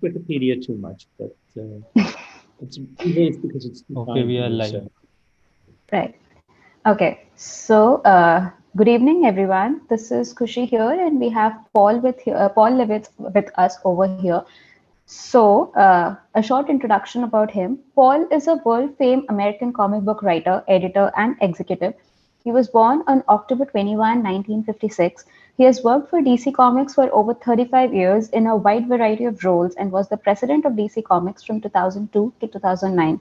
Wikipedia too much, but it's usually it's because it's too Okay, kind we to are me. live. So Right. Okay. So, good evening, everyone. This is Kushi here, and we have Paul Levitz with us over here. So, a short introduction about him. Paul is a world-famed American comic book writer, editor, and executive. He was born on October 21, 1956. He has worked for DC Comics for over 35 years in a wide variety of roles and was the president of DC Comics from 2002 to 2009.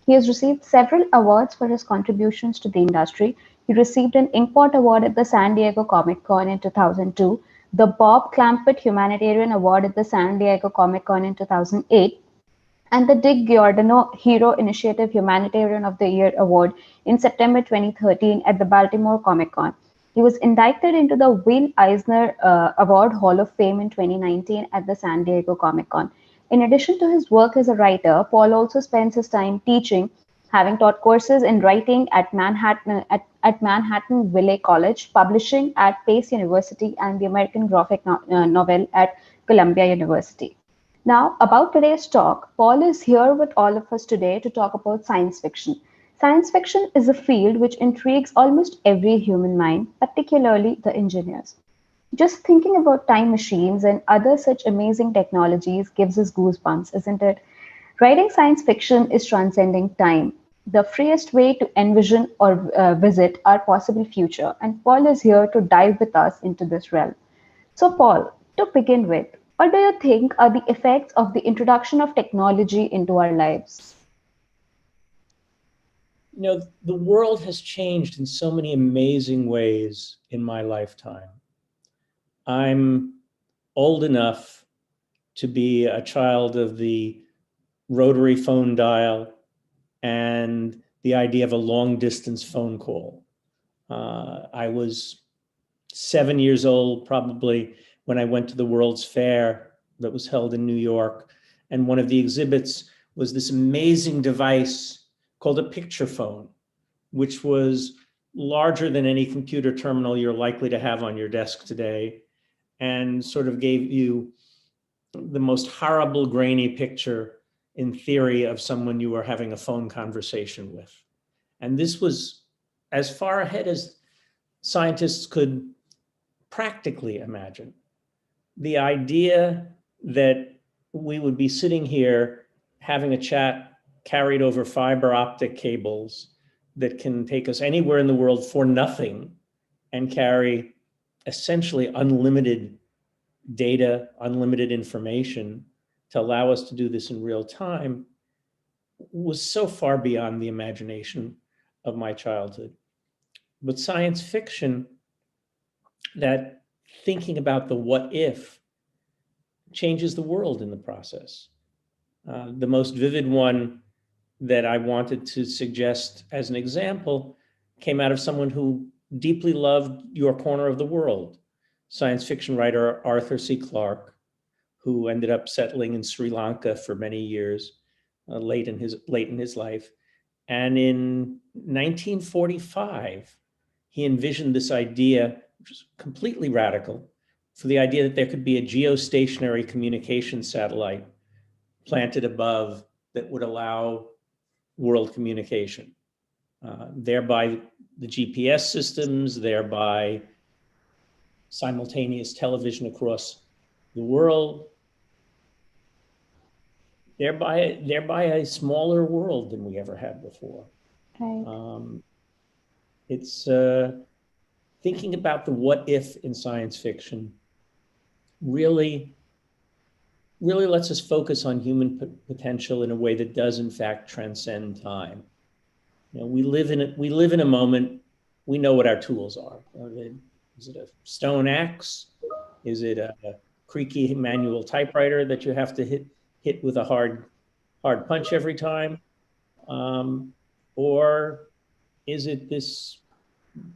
He has received several awards for his contributions to the industry. He received an Inkpot Award at the San Diego Comic Con in 2002, the Bob Clampett Humanitarian Award at the San Diego Comic Con in 2008, and the Dick Giordano Hero Initiative Humanitarian of the Year Award in September 2013 at the Baltimore Comic Con. He was inducted into the Will Eisner Award Hall of Fame in 2019 at the San Diego Comic Con. In addition to his work as a writer, Paul also spends his time teaching, having taught courses in writing at Manhattan Valley College, publishing at Pace University, and the American graphic novel at Columbia University. Now, about today's talk, Paul is here with all of us today to talk about science fiction. Science fiction is a field which intrigues almost every human mind, particularly the engineers. Just thinking about time machines and other such amazing technologies gives us goosebumps, isn't it? Writing science fiction is transcending time, the freest way to envision or visit our possible future, and Paul is here to dive with us into this realm. So, Paul, to begin with, what do you think are the effects of the introduction of technology into our lives? the world has changed in so many amazing ways in my lifetime. I'm old enough to be a child of the rotary phone dial and the idea of a long distance phone call. I was 7 years old, probably, when I went to the World's Fair that was held in New York. And one of the exhibits was this amazing device called a picture phone, which was larger than any computer terminal you're likely to have on your desk today, and sort of gave you the most horrible, grainy picture in theory of someone you were having a phone conversation with. And this was as far ahead as scientists could practically imagine. The idea that we would be sitting here having a chat carried over fiber optic cables that can take us anywhere in the world for nothing and carry essentially unlimited data, unlimited information to allow us to do this in real time was so far beyond the imagination of my childhood. But science fiction, that thinking about the what if, changes the world in the process. The most vivid one that I wanted to suggest as an example came out of someone who deeply loved Your Corner of the World, science fiction writer Arthur C. Clarke, who ended up settling in Sri Lanka for many years, late in his life. And in 1945, he envisioned this idea, which was completely radical, for the idea that there could be a geostationary communication satellite planted above that would allow world communication, thereby the GPS systems, thereby simultaneous television across the world, thereby a smaller world than we ever had before. Right. It's thinking about the what if in science fiction really lets us focus on human potential in a way that does in fact transcend time. We live in a moment. We know what our tools are. Is it a stone axe? Is it a creaky manual typewriter that you have to hit with a hard punch every time? Or is it this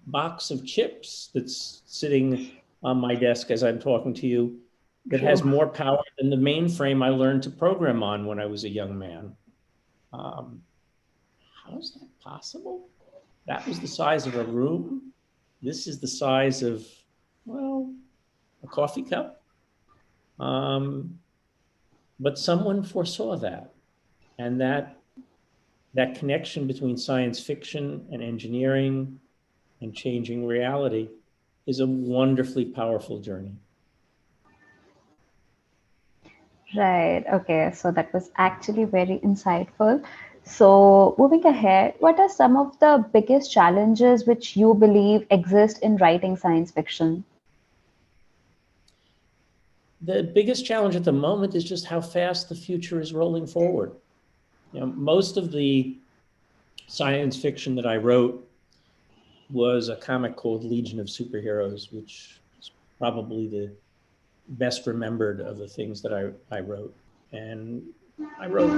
box of chips that's sitting on my desk as I'm talking to you that has True. more power than the mainframe I learned to program on when I was a young man? Um, how is that possible? That was the size of a room. This is the size of, well, a coffee cup. Um, But someone foresaw that. And that connection between science fiction and engineering and changing reality is a wonderfully powerful journey. Right. Okay. So that was actually very insightful. So moving ahead, what are some of the biggest challenges which you believe exist in writing science fiction? The biggest challenge at the moment is just how fast the future is rolling forward. Most of the science fiction that I wrote was a comic called Legion of Superheroes, which is probably the best remembered of the things that I wrote. And I wrote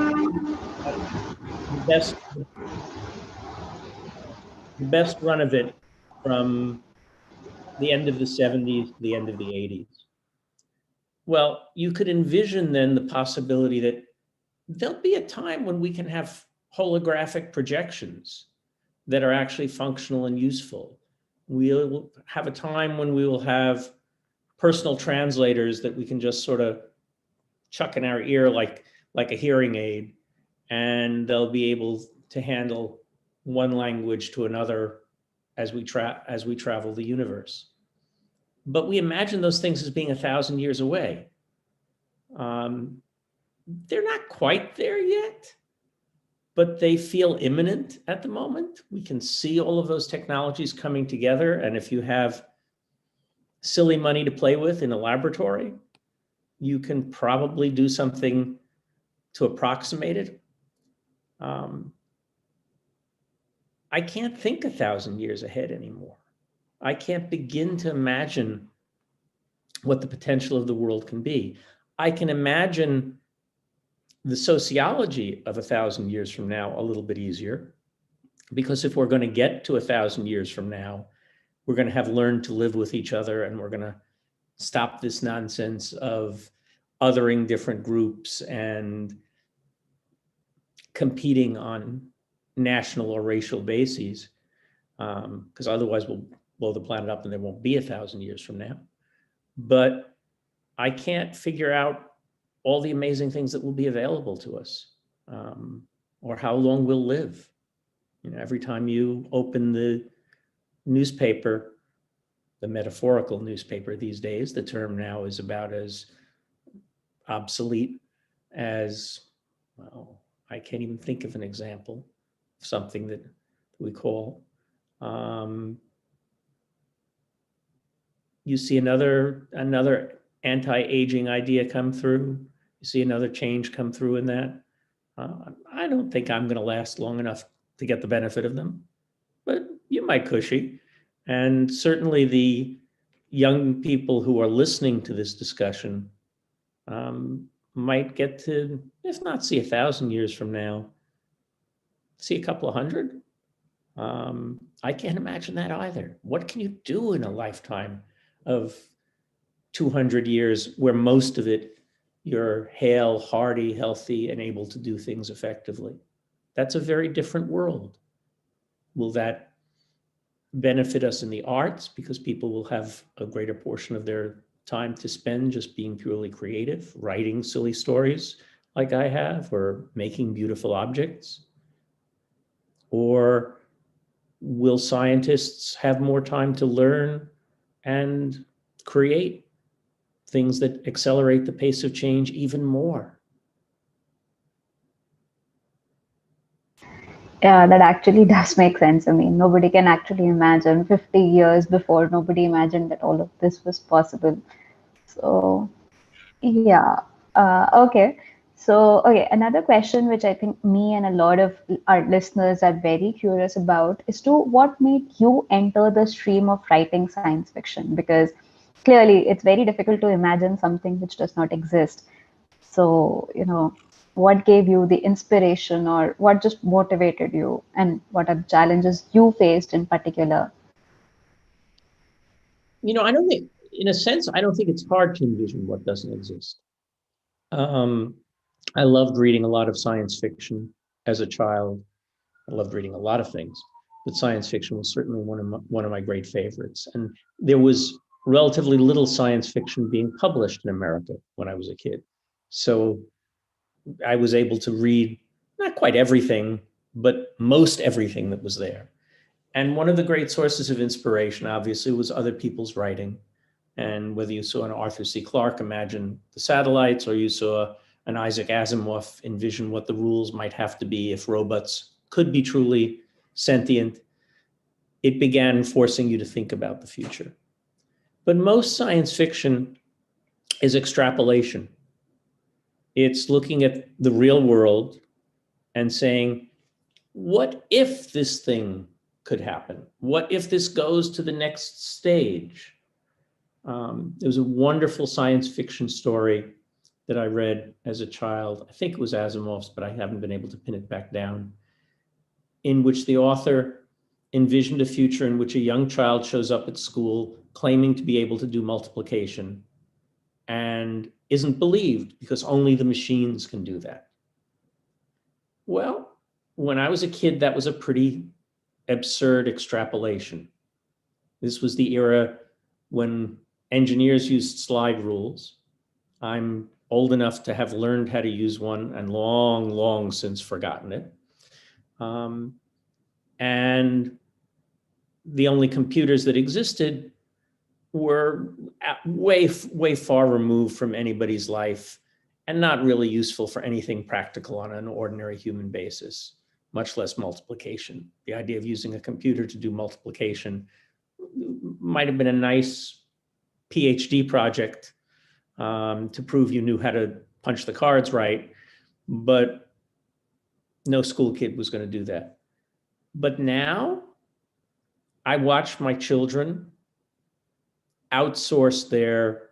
the best run of it from the end of the 70s to the end of the 80s. Well, you could envision then the possibility that there'll be a time when we can have holographic projections that are actually functional and useful. We'll have a time when we will have personal translators that we can just sort of chuck in our ear like a hearing aid, and they'll be able to handle one language to another as we travel the universe. But we imagine those things as being 1,000 years away. They're not quite there yet, but they feel imminent at the moment. We can see all of those technologies coming together. And if you have silly money to play with in a laboratory, you can probably do something to approximate it. I can't think 1,000 years ahead anymore. I can't begin to imagine what the potential of the world can be. I can imagine the sociology of 1,000 years from now a little bit easier, because if we're going to get to 1,000 years from now, we're going to have learned to live with each other, and we're going to stop this nonsense of othering different groups and competing on national or racial bases, because otherwise we'll blow the planet up and there won't be 1,000 years from now. But I can't figure out all the amazing things that will be available to us, or how long we'll live. Every time you open the newspaper, the metaphorical newspaper these days, the term now is about as obsolete as, well, I can't even think of an example of something that we call. You see another anti-aging idea come through. You see another change come through in that. I don't think I'm going to last long enough to get the benefit of them, but you might, Cushy. And certainly the young people who are listening to this discussion might get to, if not see 1,000 years from now, see a couple of hundred. I can't imagine that either. What can you do in a lifetime of 200 years where most of it you're hale, hearty, healthy, and able to do things effectively? That's a very different world. Will that benefit us in the arts, because people will have a greater portion of their time to spend just being purely creative, writing silly stories like I have, or making beautiful objects? Or will scientists have more time to learn and create things that accelerate the pace of change even more? Yeah, that actually does make sense. I mean, nobody can actually imagine 50 years before, nobody imagined that all of this was possible. So, yeah. Okay. So, okay, another question which I think me and a lot of our listeners are very curious about is to what made you enter the stream of writing science fiction? Because clearly it's very difficult to imagine something which does not exist. So, what gave you the inspiration, or what just motivated you, and what are the challenges you faced in particular? I don't think, in a sense, I don't think it's hard to envision what doesn't exist. I loved reading a lot of science fiction as a child. I loved reading a lot of things, but science fiction was certainly one of my great favorites. And there was relatively little science fiction being published in America when I was a kid. So I was able to read not quite everything, but most everything that was there. And one of the great sources of inspiration, obviously, was other people's writing. And whether you saw an Arthur C. Clarke imagine the satellites, or you saw an Isaac Asimov envision what the rules might have to be if robots could be truly sentient, it began forcing you to think about the future. But most science fiction is extrapolation. It's looking at the real world and saying, what if this thing could happen? What if this goes to the next stage? There was a wonderful science fiction story that I read as a child. I think it was Asimov's, but I haven't been able to pin it back down, in which the author envisioned a future in which a young child shows up at school claiming to be able to do multiplication and isn't believed because only the machines can do that. Well, when I was a kid, that was a pretty absurd extrapolation. This was the era when engineers used slide rules. I'm old enough to have learned how to use one and long, long since forgotten it. And the only computers that existed were way, way far removed from anybody's life and not really useful for anything practical on an ordinary human basis, much less multiplication. The idea of using a computer to do multiplication might have been a nice PhD project to prove you knew how to punch the cards right, but no school kid was going to do that. But now I watch my children outsource their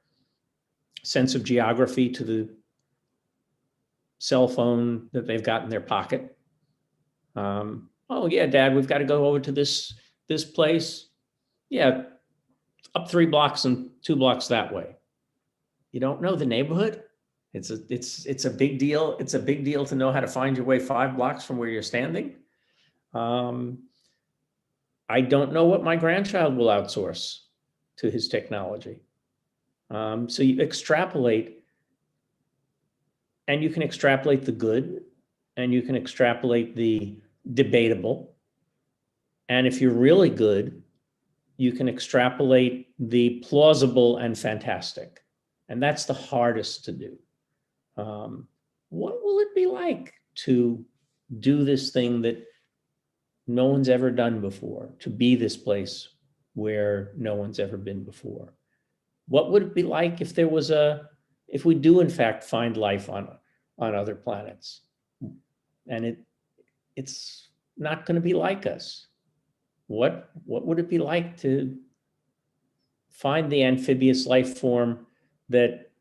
sense of geography to the cell phone that they've got in their pocket. Oh yeah, Dad, we've got to go over to this place. Yeah, up 3 blocks and 2 blocks that way. You don't know the neighborhood? It's a big deal. It's a big deal to know how to find your way 5 blocks from where you're standing. I don't know what my grandchild will outsource to his technology. So you extrapolate, and you can extrapolate the good, and you can extrapolate the debatable. And if you're really good, you can extrapolate the plausible and fantastic. And that's the hardest to do. What will it be like to do this thing that no one's ever done before, to be this place where no one's ever been before? What would it be like if there was if we do in fact find life on other planets, and it's not going to be like us? What would it be like to find the amphibious life form that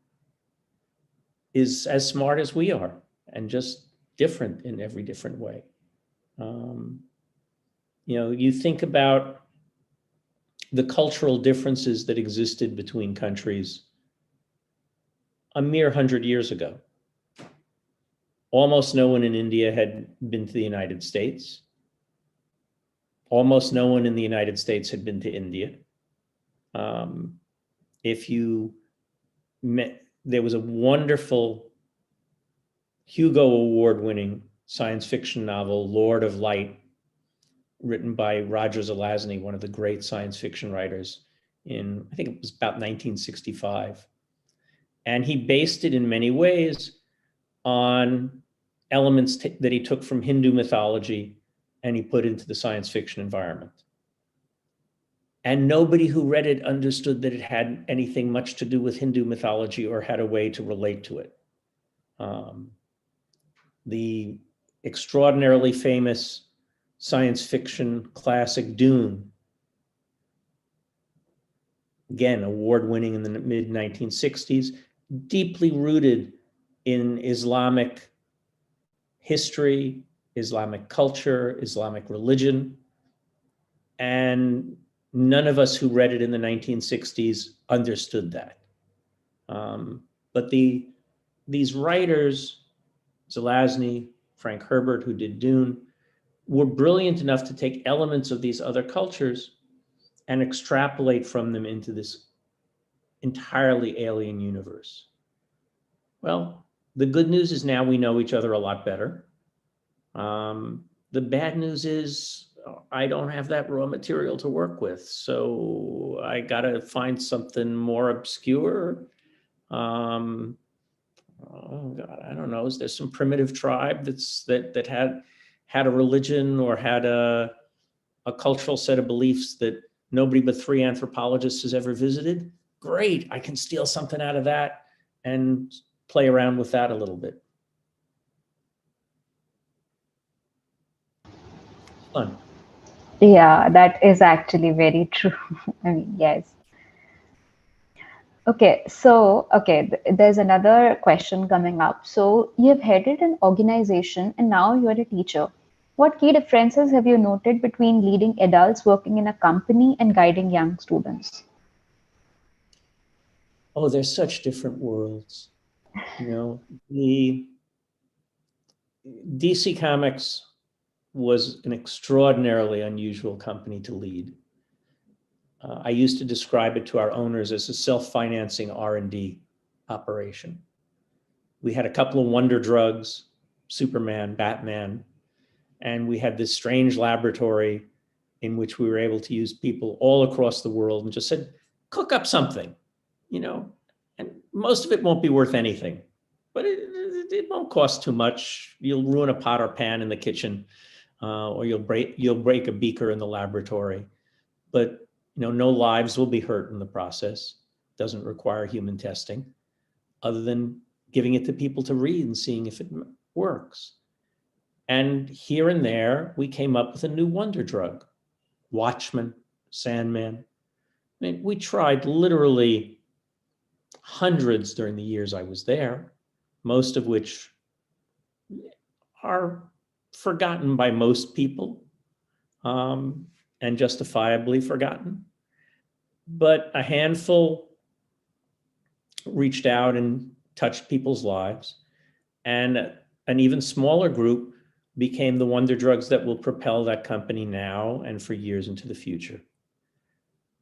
is as smart as we are and just different in every different way? You think about the cultural differences that existed between countries a mere 100 years ago. Almost no one in India had been to the United States. Almost no one in the United States had been to India. There was a wonderful Hugo Award-winning science fiction novel, Lord of Light, written by Roger Zelazny, one of the great science fiction writers, I think it was about 1965. And he based it in many ways on elements that he took from Hindu mythology and he put into the science fiction environment. And nobody who read it understood that it had anything much to do with Hindu mythology or had a way to relate to it. The extraordinarily famous science fiction classic Dune, again, award-winning in the mid-1960s, deeply rooted in Islamic history, Islamic culture, Islamic religion. And none of us who read it in the 1960s understood that. But these writers, Zelazny, Frank Herbert, who did Dune, were brilliant enough to take elements of these other cultures and extrapolate from them into this entirely alien universe. Well, The good news is now we know each other a lot better. The bad news is I don't have that raw material to work with. So I got to find something more obscure. Oh God, I don't know. Is there some primitive tribe that had a religion or had a cultural set of beliefs that nobody but 3 anthropologists has ever visited? Great, I can steal something out of that and play around with that a little bit. Fun. Yeah, that is actually very true. I mean, yes. There's another question coming up. So, you've headed an organization and now you're a teacher. What key differences have you noted between leading adults working in a company and guiding young students? Oh, they're such different worlds. You know, the DC Comics was an extraordinarily unusual company to lead. I used to describe it to our owners as a self-financing R&D operation. We had a couple of wonder drugs, Superman, Batman, and we had this strange laboratory in which we were able to use people all across the world and just said, cook up something, you know, and most of it won't be worth anything, but it won't cost too much. You'll ruin a pot or pan in the kitchen, or you'll break a beaker in the laboratory, but no lives will be hurt in the process. Doesn't require human testing, other than giving it to people to read and seeing if it works. And here and there, we came up with a new wonder drug. Watchmen, Sandman. I mean, we tried literally hundreds during the years I was there, most of which are forgotten by most people, and justifiably forgotten. But a handful reached out and touched people's lives, and an even smaller group became the wonder drugs that will propel that company now and for years into the future.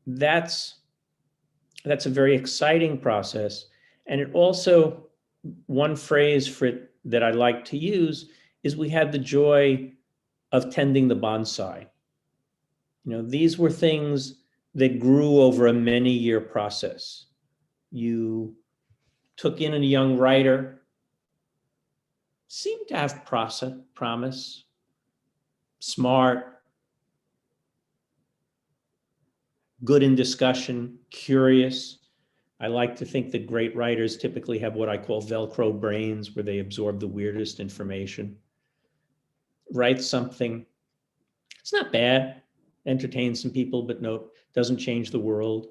That's a very exciting process. And it also, one phrase for it that I like to use is we had the joy of tending the bonsai. These were things that grew over a many-year process. You took in a young writer, seemed to have promise, smart, good in discussion, curious. I like to think that great writers typically have what I call Velcro brains, where they absorb the weirdest information. Write something. It's not bad. Entertains some people, but no, doesn't change the world.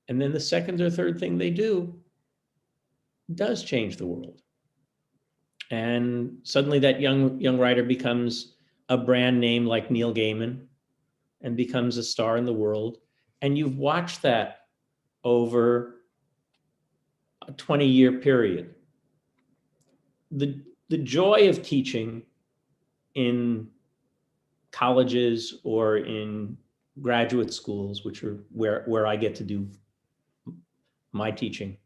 And then the second or third thing they do does change the world. And suddenly that young writer becomes a brand name like Neil Gaiman and becomes a star in the world. And you've watched that over a 20-year period. The joy of teaching in colleges or in graduate schools, which are where I get to do my teaching,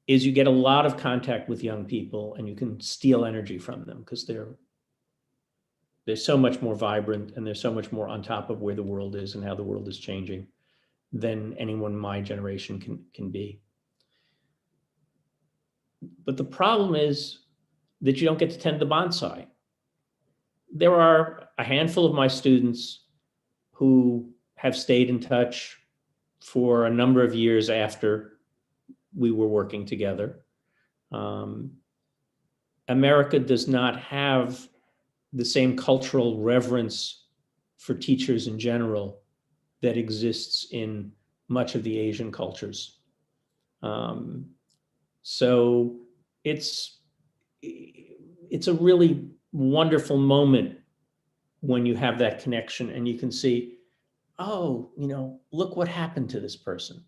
is you get a lot of contact with young people and you can steal energy from them because they're so much more vibrant and they're so much more on top of where the world is and how the world is changing than anyone my generation can be. But the problem is that you don't get to tend the bonsai. There are a handful of my students who have stayed in touch for a number of years after we were working together. America does not have the same cultural reverence for teachers in general that exists in much of the Asian cultures. So it's a really wonderful moment when you have that connection and you can see, oh, look what happened to this person.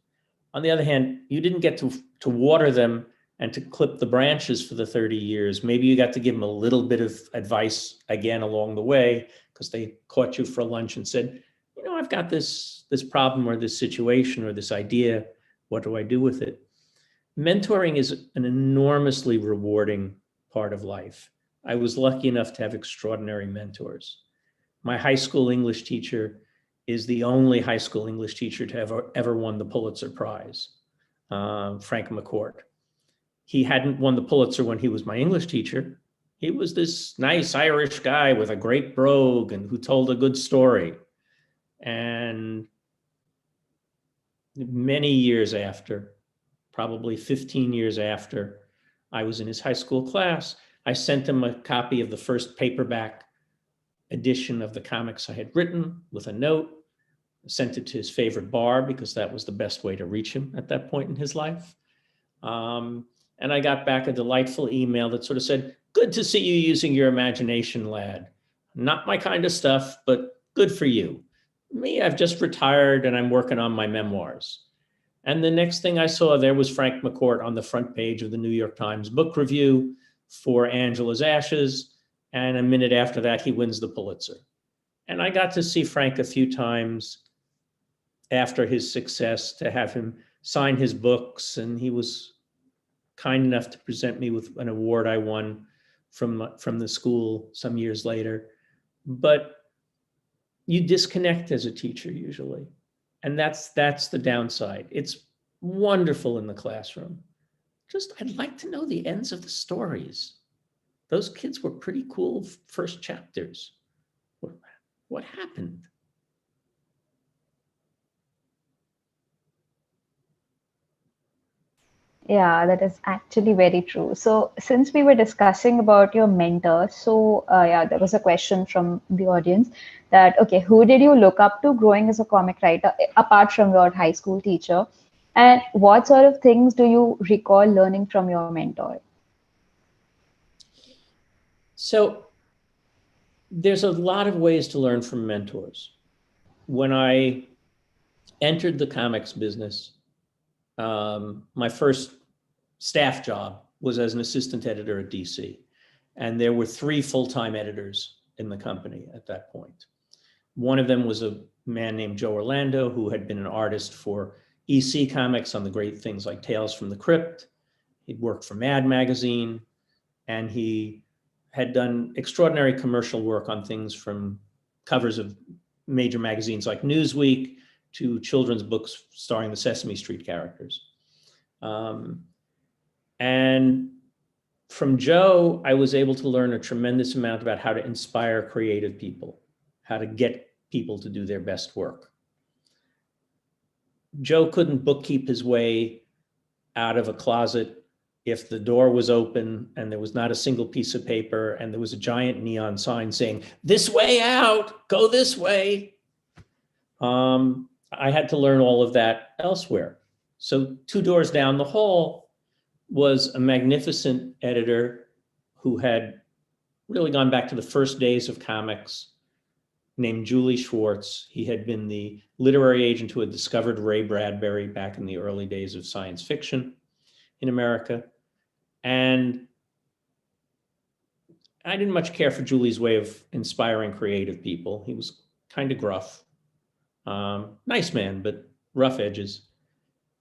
On the other hand, you didn't get to water them and to clip the branches for the 30 years. Maybe you got to give them a little bit of advice again along the way because they caught you for lunch and said, I've got this problem or this situation or this idea. What do I do with it? mentoring is an enormously rewarding part of life. I was lucky enough to have extraordinary mentors. My high school English teacher is the only high school English teacher to have ever won the Pulitzer Prize, Frank McCourt. He hadn't won the Pulitzer when he was my English teacher. He was this nice Irish guy with a great brogue and who told a good story. And many years after, probably 15 years after I was in his high school class, I sent him a copy of the first paperback edition of the comics I had written with a note, sent it to his favorite bar because that was the best way to reach him at that point in his life. And I got back a delightful email that sort of said, "Good to see you using your imagination, lad. Not my kind of stuff, but good for you. Me, I've just retired and I'm working on my memoirs." And the next thing I saw there was Frank McCourt on the front page of the New York Times book review for Angela's Ashes. And a minute after that, he wins the Pulitzer. And I got to see Frank a few times after his success to have him sign his books. And he was kind enough to present me with an award I won from the school some years later. But you disconnect as a teacher usually. And that's the downside. It's wonderful in the classroom. Just, I'd like to know the ends of the stories. Those kids were pretty cool first chapters. What happened? Yeah, that is actually very true. So, since we were discussing about your mentor, so yeah, there was a question from the audience that, okay, who did you look up to growing as a comic writer, apart from your high school teacher? And what sort of things do you recall learning from your mentor? So, there's a lot of ways to learn from mentors. When I entered the comics business, my first staff job was as an assistant editor at DC. And there were 3 full-time editors in the company at that point. One of them was a man named Joe Orlando, who had been an artist for EC Comics on the great things like Tales from the Crypt. He'd worked for Mad Magazine, and he had done extraordinary commercial work on things from covers of major magazines like Newsweek to children's books starring the Sesame Street characters. And from Joe, I was able to learn a tremendous amount about how to inspire creative people, how to get people to do their best work. Joe couldn't bookkeep his way out of a closet if the door was open and there was not a single piece of paper and there was a giant neon sign saying, "This way out, go this way." I had to learn all of that elsewhere. So 2 doors down the hall was a magnificent editor who had really gone back to the first days of comics, named Julie Schwartz. He had been the literary agent who had discovered Ray Bradbury back in the early days of science fiction in America. And I didn't much care for Julie's way of inspiring creative people. He was kind of gruff. Nice man, but rough edges.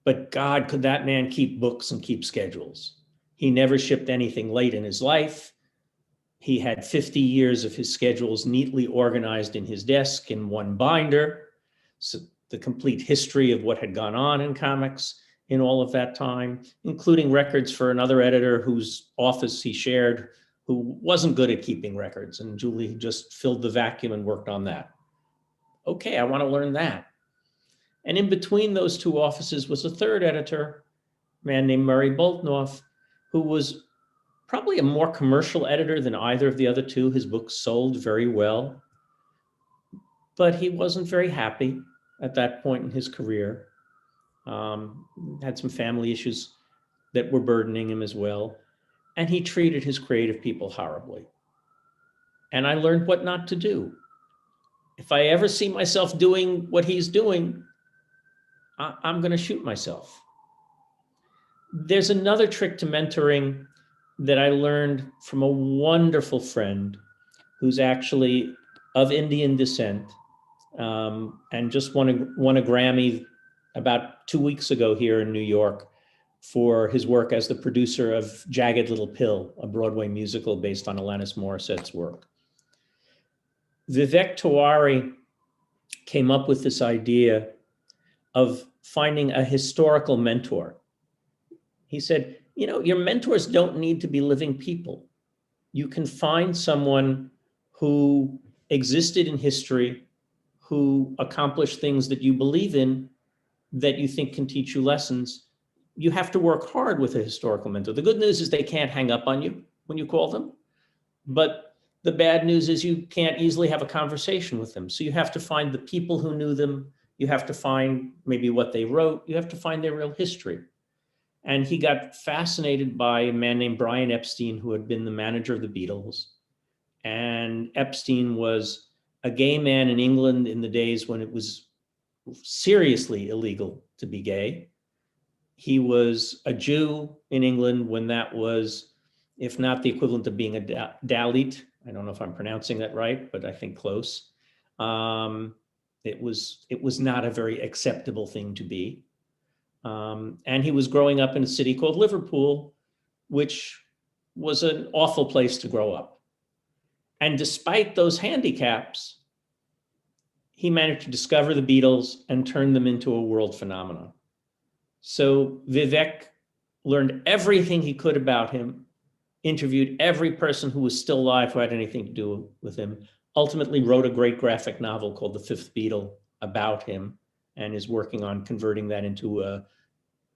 But God, could that man keep books and keep schedules? He never shipped anything late in his life. He had 50 years of his schedules neatly organized in his desk in one binder. So the complete history of what had gone on in comics in all of that time, including records for another editor whose office he shared, who wasn't good at keeping records. And Julie just filled the vacuum and worked on that. Okay, I want to learn that. And in between those 2 offices was a third editor, a man named Murray Boltnoff, who was probably a more commercial editor than either of the other 2. His books sold very well, but he wasn't very happy at that point in his career. Had some family issues that were burdening him as well. And he treated his creative people horribly. And I learned what not to do. If I ever see myself doing what he's doing, I'm going to shoot myself. There's another trick to mentoring that I learned from a wonderful friend who's actually of Indian descent, and just won a Grammy about 2 weeks ago here in New York for his work as the producer of Jagged Little Pill, a Broadway musical based on Alanis Morissette's work. Vivek Tiwari came up with this idea of finding a historical mentor. He said, you know, your mentors don't need to be living people. You can find someone who existed in history, who accomplished things that you believe in, that you think can teach you lessons. You have to work hard with a historical mentor. The good news is they can't hang up on you when you call them, but the bad news is you can't easily have a conversation with them. So you have to find the people who knew them. You have to find maybe what they wrote. You have to find their real history. And he got fascinated by a man named Brian Epstein, who had been the manager of the Beatles. And Epstein was a gay man in England in the days when it was seriously illegal to be gay. He was a Jew in England when that was, if not the equivalent of being a Dalit. I don't know if I'm pronouncing that right, but I think close. It was not a very acceptable thing to be. And he was growing up in a city called Liverpool, which was an awful place to grow up. And despite those handicaps, he managed to discover the Beatles and turn them into a world phenomenon. So Vivek learned everything he could about him, interviewed every person who was still alive who had anything to do with him, ultimately wrote a great graphic novel called The Fifth Beatle about him, and is working on converting that into a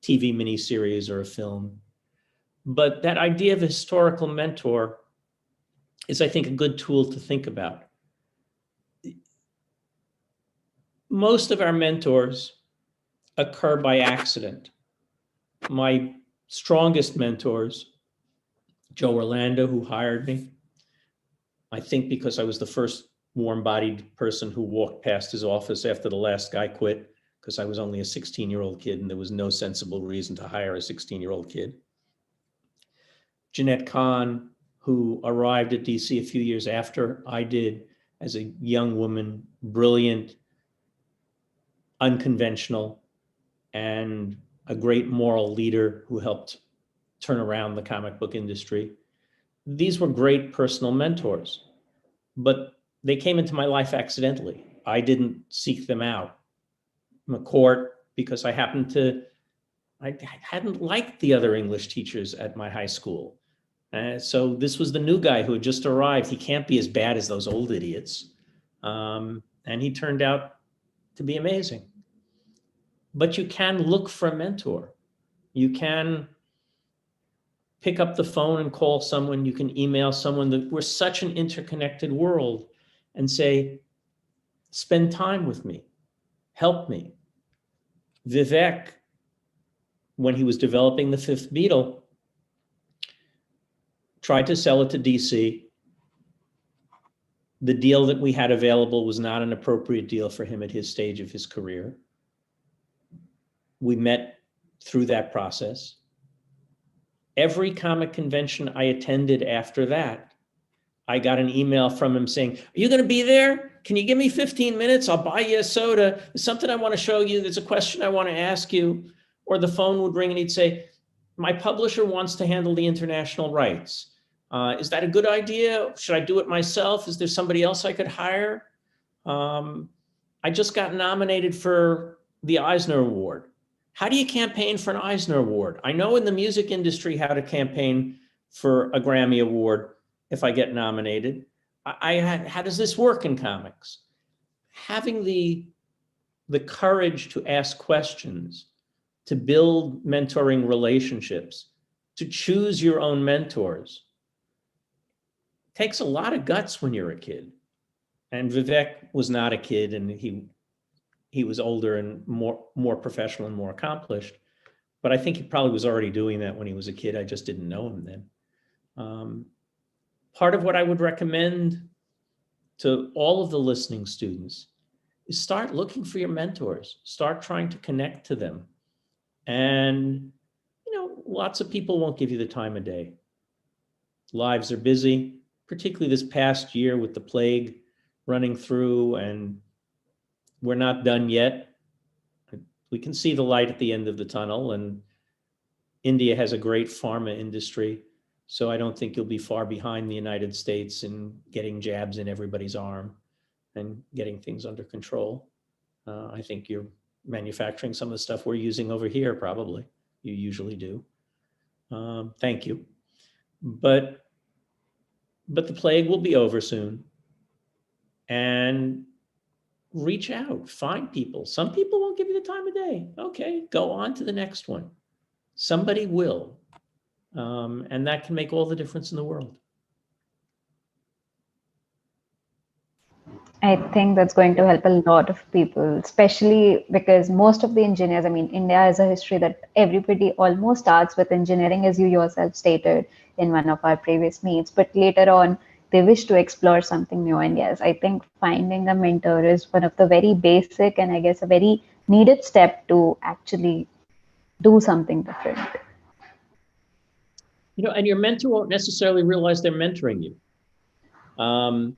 TV miniseries or a film. But that idea of a historical mentor is, I think, a good tool to think about. Most of our mentors occur by accident. My strongest mentors, Joe Orlando, who hired me, I think because I was the first warm-bodied person who walked past his office after the last guy quit, because I was only a 16-year-old kid and there was no sensible reason to hire a 16-year-old kid. Jeanette Kahn, who arrived at DC a few years after I did as a young woman, brilliant, unconventional, and a great moral leader who helped turn around the comic book industry. These were great personal mentors, but they came into my life accidentally. I didn't seek them out. McCourt, because I hadn't liked the other English teachers at my high school. So this was the new guy who had just arrived. He can't be as bad as those old idiots. And he turned out to be amazing. But you can look for a mentor. You can pick up the phone and call someone. You can email someone. We're such an interconnected world, and say, spend time with me, help me. Vivek, when he was developing the Fifth Beatle, tried to sell it to DC. The deal that we had available was not an appropriate deal for him at his stage of his career. We met through that process. Every comic convention I attended after that, I got an email from him saying, are you going to be there? Can you give me 15 minutes? I'll buy you a soda. There's something I want to show you. There's a question I want to ask you. Or the phone would ring and he'd say, my publisher wants to handle the international rights. Is that a good idea? Should I do it myself? Is there somebody else I could hire? I just got nominated for the Eisner Award. How do you campaign for an Eisner Award? I know in the music industry how to campaign for a Grammy Award if I get nominated. How does this work in comics? Having the courage to ask questions, to build mentoring relationships, to choose your own mentors, takes a lot of guts when you're a kid. And Vivek was not a kid, and he was older and more professional and more accomplished. But I think he probably was already doing that when he was a kid. I just didn't know him then. Part of what I would recommend to all of the listening students is start looking for your mentors. Start trying to connect to them. And, lots of people won't give you the time of day. Lives are busy, particularly this past year with the plague running through, and we're not done yet. We can see the light at the end of the tunnel, and India has a great pharma industry, so I don't think you'll be far behind the United States in getting jabs in everybody's arm and getting things under control. I think you're manufacturing some of the stuff we're using over here, probably. You usually do. Thank you. But the plague will be over soon. And reach out, find people. Some people won't give you the time of day. Okay, go on to the next one. Somebody will. And that can make all the difference in the world. I think that's going to help a lot of people, especially because most of the engineers, I mean, India has a history that everybody almost starts with engineering, as you yourself stated in one of our previous meets, but later on, they wish to explore something new. And yes, I think finding a mentor is one of the very basic and I guess a very needed step to actually do something different. You know, and your mentor won't necessarily realize they're mentoring you.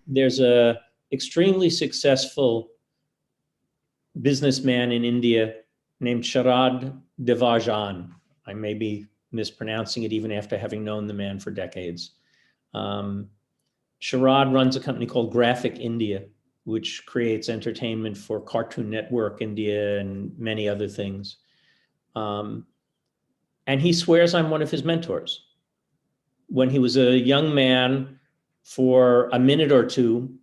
There's a extremely successful businessman in India named Sharad Devajan. I may be mispronouncing it even after having known the man for decades. Sharad runs a company called Graphic India, which creates entertainment for Cartoon Network India and many other things. And he swears I'm one of his mentors. When he was a young man, for a minute or two,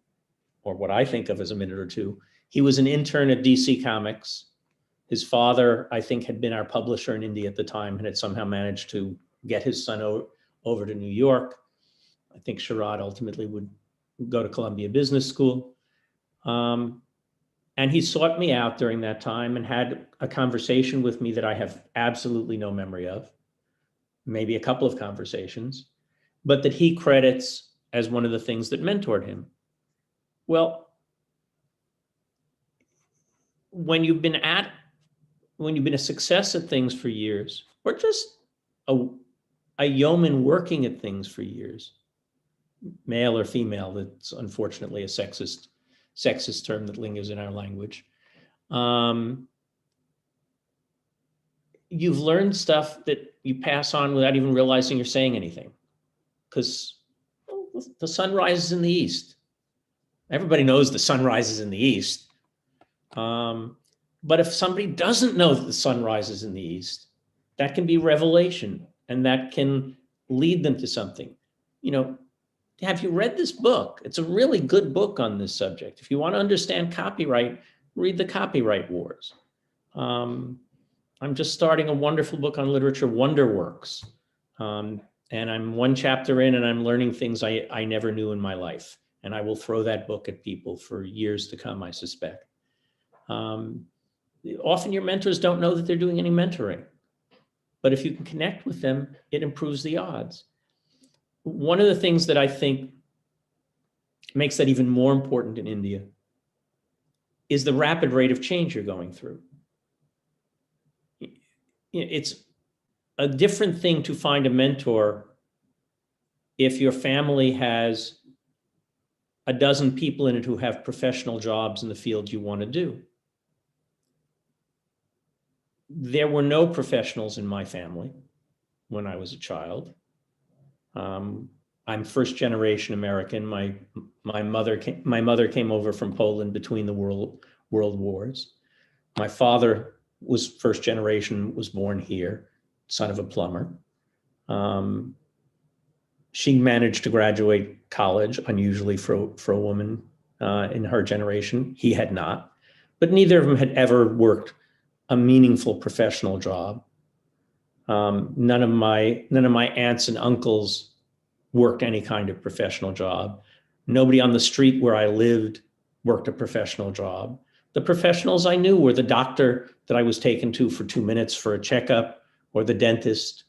or what I think of as a minute or two, he was an intern at DC Comics. His father, I think, had been our publisher in India at the time and had somehow managed to get his son over to New York. I think Sharad ultimately would go to Columbia Business School. And he sought me out during that time and had a conversation with me that I have absolutely no memory of, maybe a couple of conversations, but that he credits as one of the things that mentored him. Well, when you've been a success at things for years, or just a yeoman working at things for years, male or female, that's unfortunately a sexist term that lingers in our language. You've learned stuff that you pass on without even realizing you're saying anything, because the sun rises in the east. Everybody knows the sun rises in the east. But if somebody doesn't know that the sun rises in the east, that can be revelation, and that can lead them to something. You know, have you read this book? It's a really good book on this subject. If you want to understand copyright, read The Copyright Wars. I'm just starting a wonderful book on literature, Wonderworks. And I'm one chapter in and I'm learning things I never knew in my life. And I will throw that book at people for years to come, I suspect. Often your mentors don't know that they're doing any mentoring. But if you can connect with them, it improves the odds. One of the things that I think makes that even more important in India is the rapid rate of change you're going through. It's a different thing to find a mentor if your family has a dozen people in it who have professional jobs in the field you want to do. There were no professionals in my family when I was a child. I'm first generation American. My mother came over from Poland between the world wars. My father was first generation, was born here, son of a plumber. She managed to graduate college, unusually for a woman in her generation. He had not, but neither of them had ever worked a meaningful professional job. None of my aunts and uncles worked any kind of professional job. Nobody on the street where I lived worked a professional job. The professionals I knew were the doctor that I was taken to for 2 minutes for a checkup, or the dentist.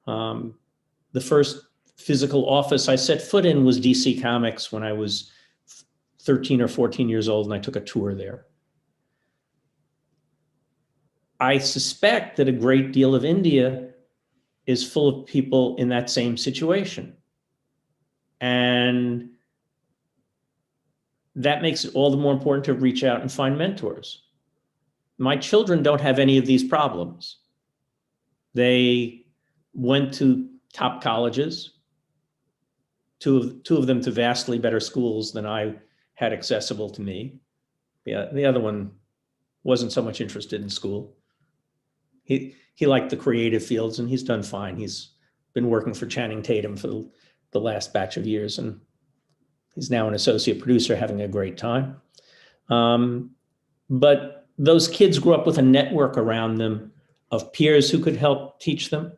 The first physical office I set foot in was DC Comics when I was 13 or 14 years old, and I took a tour there. I suspect that a great deal of India is full of people in that same situation. And that makes it all the more important to reach out and find mentors. My children don't have any of these problems. They went to top colleges, two of them to vastly better schools than I had accessible to me. Yeah, the other one wasn't so much interested in school. He liked the creative fields, and he's done fine. He's been working for Channing Tatum for the last batch of years, and he's now an associate producer having a great time. But those kids grew up with a network around them of peers who could help teach them.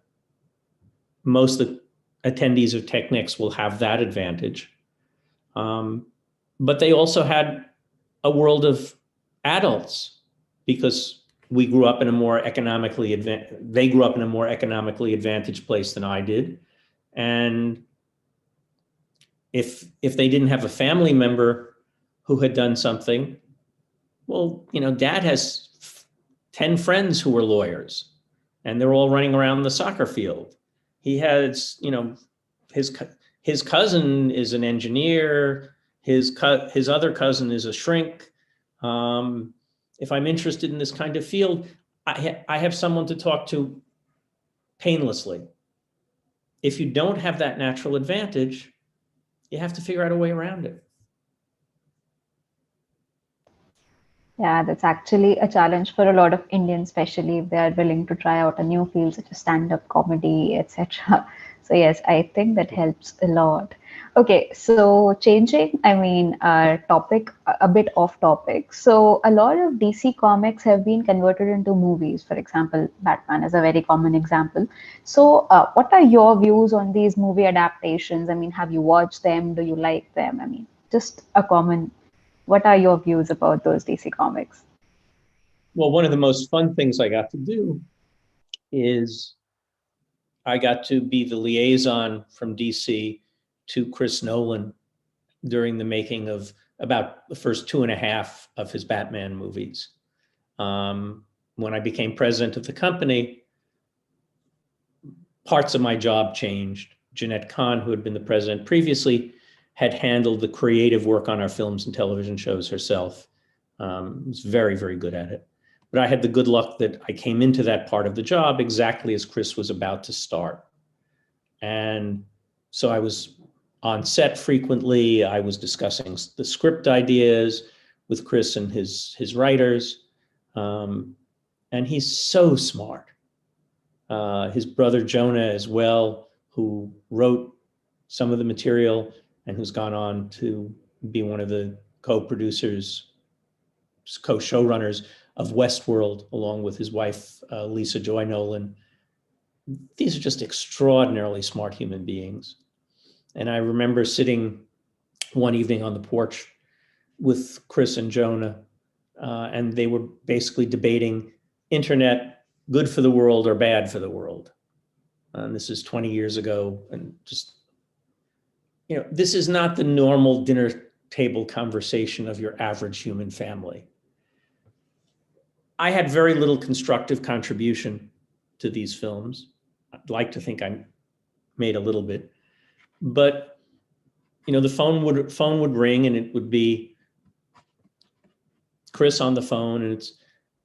Most of the attendees of Technex will have that advantage. But they also had a world of adults, because we grew up in a more economically they grew up in a more economically advantaged place than I did. And if they didn't have a family member who had done something, well, dad has 10 friends who were lawyers, and they're all running around the soccer field. He has, his cousin is an engineer. His other cousin is a shrink. If I'm interested in this kind of field, I have someone to talk to painlessly. If you don't have that natural advantage, you have to figure out a way around it. Yeah, that's actually a challenge for a lot of Indians, especially if they are willing to try out a new field such as stand-up comedy, etc. So yes, I think that helps a lot. Okay, so changing, our topic a bit off topic. So a lot of DC comics have been converted into movies. For example, Batman is a very common example. So what are your views on these movie adaptations? Have you watched them? Do you like them? Just a common. What are your views about those DC comics? Well, one of the most fun things I got to do is I got to be the liaison from DC to Chris Nolan during the making of about the first 2.5 of his Batman movies. When I became president of the company, parts of my job changed. Jeanette Kahn, who had been the president previously, had handled the creative work on our films and television shows herself. Was very, very good at it. But I had the good luck that I came into that part of the job exactly as Chris was about to start. And so I was on set frequently. I was discussing the script ideas with Chris and his writers. And he's so smart. His brother Jonah as well, who wrote some of the material and who's gone on to be one of the co-producers, co-showrunners of Westworld, along with his wife, Lisa Joy Nolan. These are just extraordinarily smart human beings. And I remember sitting one evening on the porch with Chris and Jonah, and they were basically debating internet, good for the world or bad for the world. And this is 20 years ago, and just, this is not the normal dinner table conversation of your average human family. I had very little constructive contribution to these films. I'd like to think I made a little bit, but the phone would ring, and it would be Chris on the phone, and it's,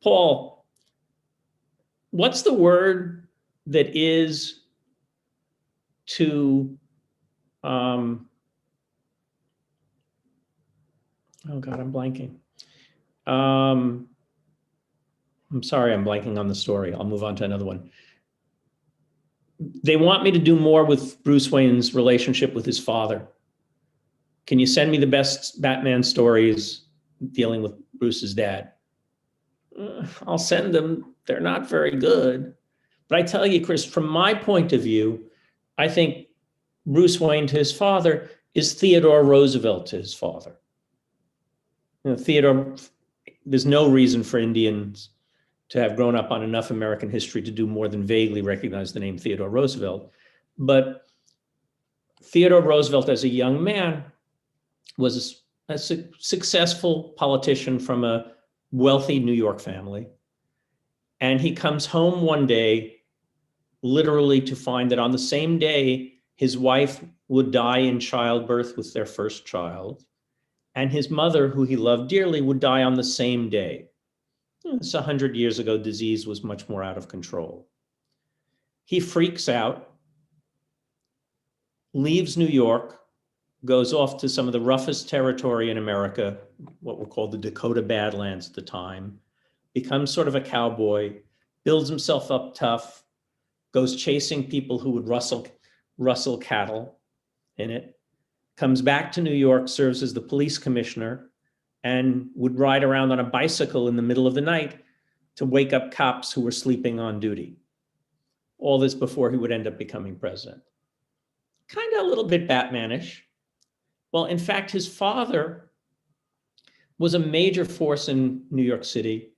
Paul, what's the word that is to oh God, I'm blanking. I'm sorry, I'm blanking on the story. I'll move on to another one. They want me to do more with Bruce Wayne's relationship with his father. Can you send me the best Batman stories dealing with Bruce's dad? I'll send them. They're not very good. But I tell you, Chris, from my point of view, I think Bruce Wayne to his father is Theodore Roosevelt to his father. Theodore, there's no reason for Indians to have grown up on enough American history to do more than vaguely recognize the name Theodore Roosevelt. But Theodore Roosevelt, as a young man, was a successful politician from a wealthy New York family. And he comes home one day, literally, to find that on the same day, his wife would die in childbirth with their first child. And his mother, who he loved dearly, would die on the same day. It's 100 years ago, disease was much more out of control. He freaks out, leaves New York, goes off to some of the roughest territory in America, what were called the Dakota Badlands at the time, becomes sort of a cowboy, builds himself up tough, goes chasing people who would rustle cattle in it, comes back to New York, serves as the police commissioner, and would ride around on a bicycle in the middle of the night to wake up cops who were sleeping on duty. All this before he would end up becoming president. Kind of a little bit Batmanish. Well, in fact, his father was a major force in New York City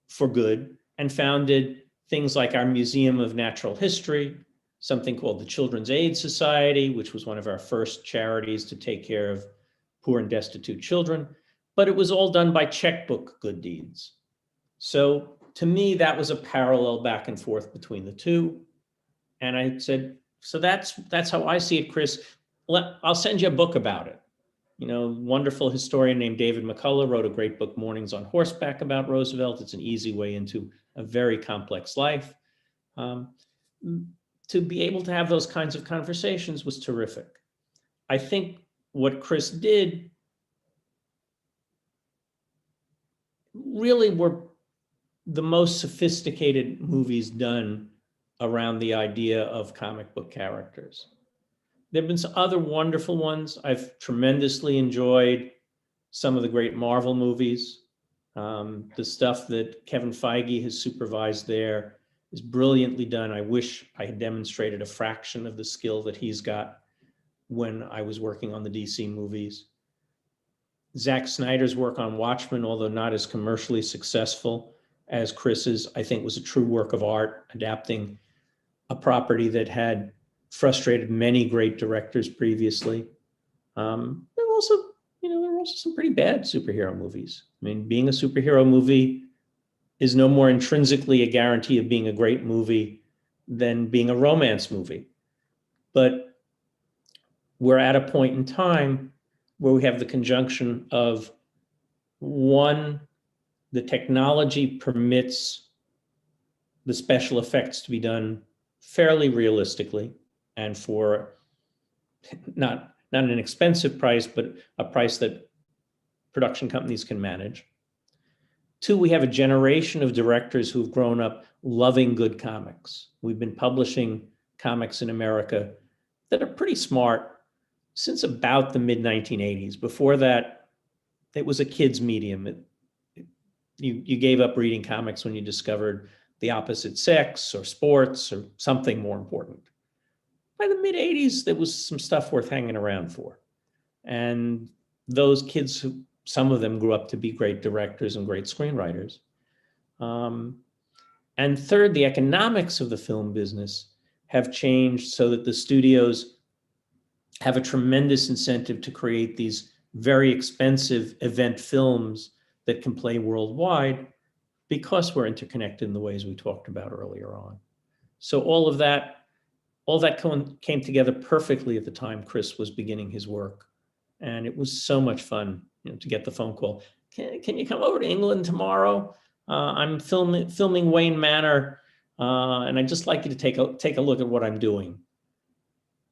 for good and founded things like our Museum of Natural History, something called the Children's Aid Society, which was one of our first charities to take care of poor and destitute children. But it was all done by checkbook good deeds. So to me, that was a parallel back and forth between the two. And I said, so that's how I see it, Chris. I'll send you a book about it. You know, wonderful historian named David McCullough wrote a great book, Mornings on Horseback, about Roosevelt. It's an easy way into a very complex life. To be able to have those kinds of conversations was terrific. I think what Chris did really were the most sophisticated movies done around the idea of comic book characters. There have been some other wonderful ones. I've tremendously enjoyed some of the great Marvel movies. The stuff that Kevin Feige has supervised there is brilliantly done. I wish I had demonstrated a fraction of the skill that he's got when I was working on the DC movies. Zack Snyder's work on Watchmen, although not as commercially successful as Chris's, I think was a true work of art, adapting a property that had frustrated many great directors previously. There were also some pretty bad superhero movies. I mean, being a superhero movie is no more intrinsically a guarantee of being a great movie than being a romance movie. But we're at a point in time where we have the conjunction of, one, the technology permits the special effects to be done fairly realistically and for not an expensive price, but a price that production companies can manage. Two, we have a generation of directors who've grown up loving good comics. We've been publishing comics in America that are pretty smart since about the mid-1980s. Before that, it was a kid's medium. You gave up reading comics when you discovered the opposite sex or sports or something more important. By the mid-80s, there was some stuff worth hanging around for. And those kids, some of them grew up to be great directors and great screenwriters. And third, the economics of the film business have changed so that the studios have a tremendous incentive to create these very expensive event films that can play worldwide because we're interconnected in the ways we talked about earlier on. So all that came together perfectly at the time Chris was beginning his work. And it was so much fun, to get the phone call. Can you come over to England tomorrow? I'm filming Wayne Manor, and I'd just like you to take a look at what I'm doing.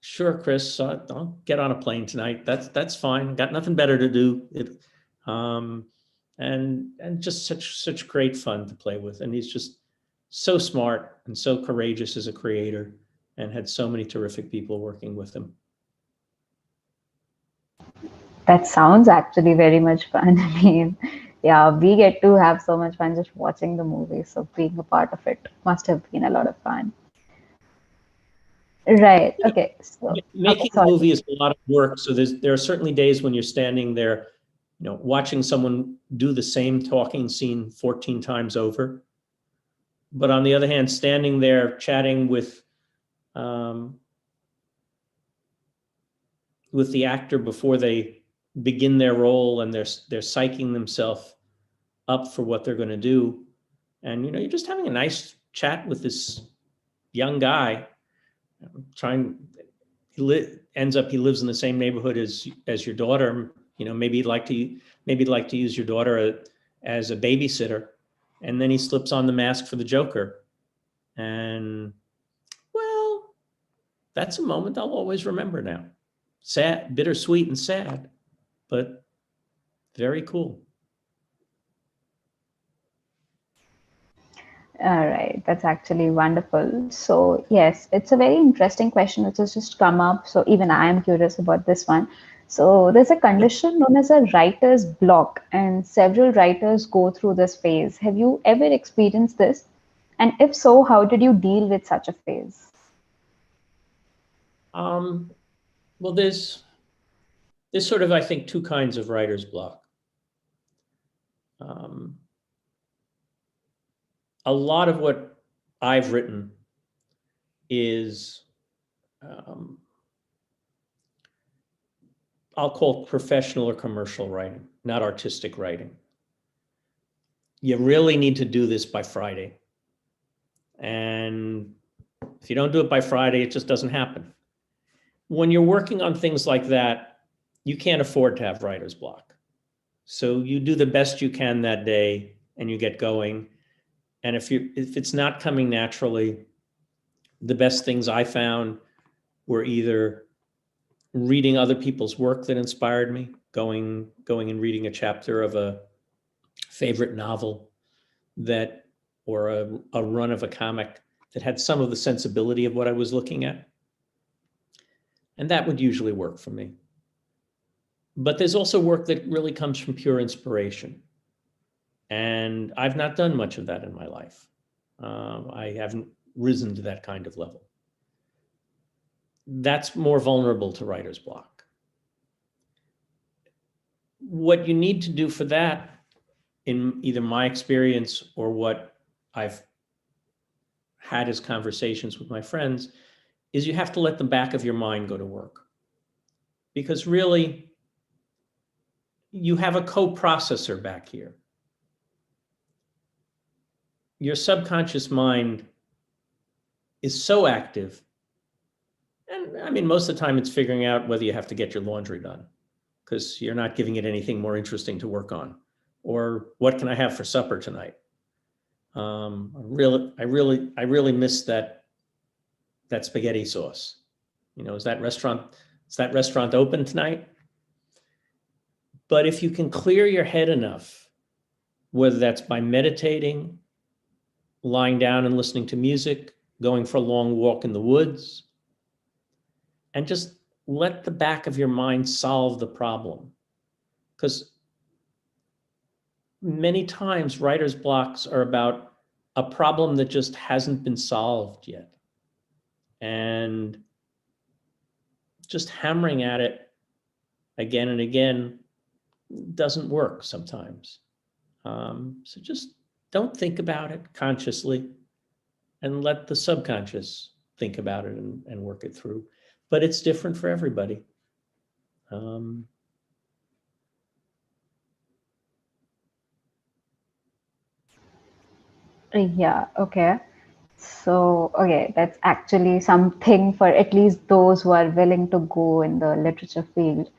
Sure, Chris, I'll get on a plane tonight. That's fine. Got nothing better to do. And just such great fun to play with. And he's just so smart and so courageous as a creator, and had so many terrific people working with him. That sounds actually very much fun. I mean, yeah, we get to have so much fun just watching the movie. So being a part of it must have been a lot of fun. Right. Okay. So making a movie is a lot of work. So there are certainly days when you're standing there, watching someone do the same talking scene 14 times over. But on the other hand, standing there chatting with the actor before they begin their role, and they're psyching themselves up for what they're going to do, and you're just having a nice chat with this young guy. He lives in the same neighborhood as your daughter. Maybe he'd like to use your daughter as a babysitter, and then he slips on the mask for the Joker, and that's a moment I'll always remember now. Sad, bittersweet and sad, but very cool. All right, that's actually wonderful. So, yes, it's a very interesting question which has just come up. So, even I am curious about this one. So, there's a condition known as a writer's block, and several writers go through this phase. Have you ever experienced this? And if so, how did you deal with such a phase? Well, there's sort of, I think, two kinds of writer's block. A lot of what I've written is, I'll call professional or commercial writing, not artistic writing. You really need to do this by Friday. And if you don't do it by Friday, it just doesn't happen. When you're working on things like that, you can't afford to have writer's block. So you do the best you can that day and you get going. And if it's not coming naturally, the best things I found were either reading other people's work that inspired me, going and reading a chapter of a favorite novel that, or a run of a comic that had some of the sensibility of what I was looking at. And that would usually work for me. But there's also work that really comes from pure inspiration. And I've not done much of that in my life. I haven't risen to that kind of level. That's more vulnerable to writer's block. What you need to do for that, in either my experience or what I've had as conversations with my friends, is you have to let the back of your mind go to work. Because really, you have a co-processor back here. Your subconscious mind is so active. And I mean, most of the time it's figuring out whether you have to get your laundry done because you're not giving it anything more interesting to work on. Or what can I have for supper tonight? I really miss that spaghetti sauce. You know, is that restaurant open tonight? But if you can clear your head enough, whether that's by meditating, lying down and listening to music, going for a long walk in the woods, and just let the back of your mind solve the problem. Because many times writer's blocks are about a problem that just hasn't been solved yet. And just hammering at it again and again doesn't work sometimes. So just don't think about it consciously and let the subconscious think about it and work it through. But it's different for everybody. Yeah, okay. So, okay, that's actually something for at least those who are willing to go in the literature field.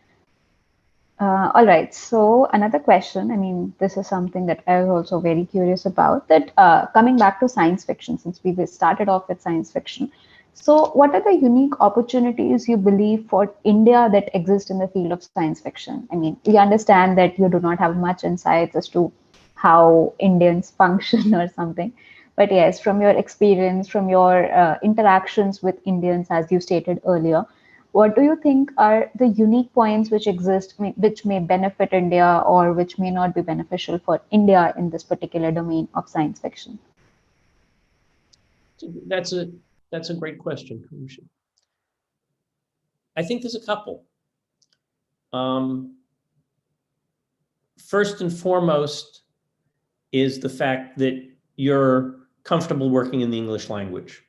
All right. So another question. I mean, this is something that I was also very curious about. That coming back to science fiction, since we started off with science fiction. So, what are the unique opportunities you believe for India that exist in the field of science fiction? I mean, we understand that you do not have much insights as to how Indians function or something. But yes, from your experience, from your interactions with Indians, as you stated earlier, what do you think are the unique points which exist, which may benefit India or which may not be beneficial for India in this particular domain of science fiction? That's a great question, Karushi. I think there's a couple. First and foremost is the fact that you're comfortable working in the English language.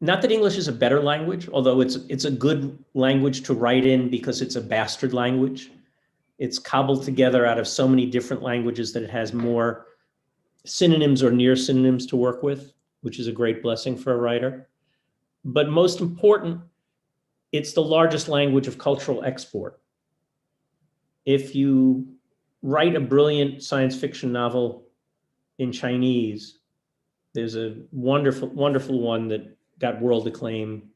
Not that English is a better language, although it's a good language to write in because it's a bastard language. It's cobbled together out of so many different languages that it has more synonyms or near synonyms to work with, which is a great blessing for a writer. But most important, it's the largest language of cultural export. If you write a brilliant science fiction novel in Chinese, there's a wonderful one that got world acclaim